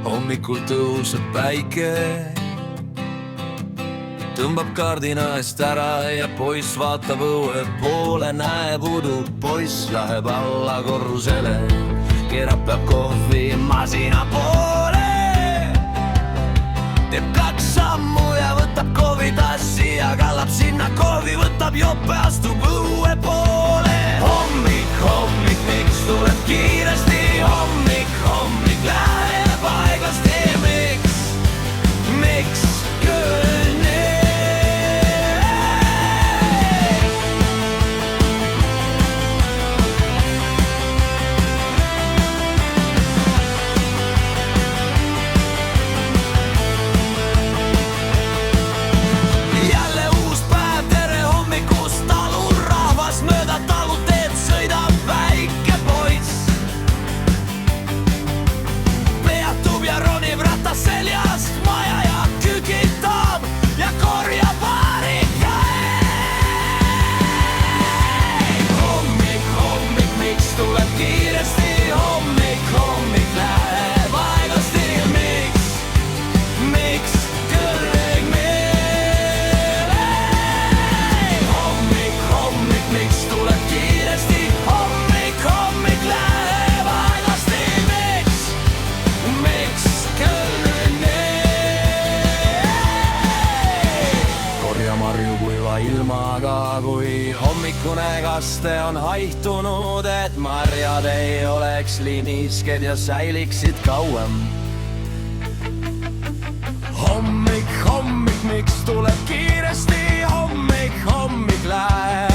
hommikul tõuseb päike, tõmbab kardina eest ära ja poiss vaatab õue poole, näeb udu, poiss läheb alla korrusele, keerab peab kohvimasina poole, teeb 2 sammu ja võtab kohvitassi ja kallab sinna kohvi, võtab jope, astub õue poole. Hommik, miks tuleb kiiresti, hommik läheb aeglasti, miks küll nii? Jälle uus päev, tere hommikust, talurahvas mööda taluteed sõidab väike poiss. Peatub ja ronib ratas seljast maja ja kükitab ja korjab harika. Hommik, miks tuleb kiiresti, hommik läheb aeglasti, miks kõrg meil? Hommik, miks tuleb kiiresti, hommik läheb aeglasti, miks kõrg meil? Korja marju kuiva ilmaga, kui hommikune kaste on haihtunud, et marjad ei oleks liinisked ja säiliksid kauem. Hommik, miks tuleb kiiresti, hommik läheb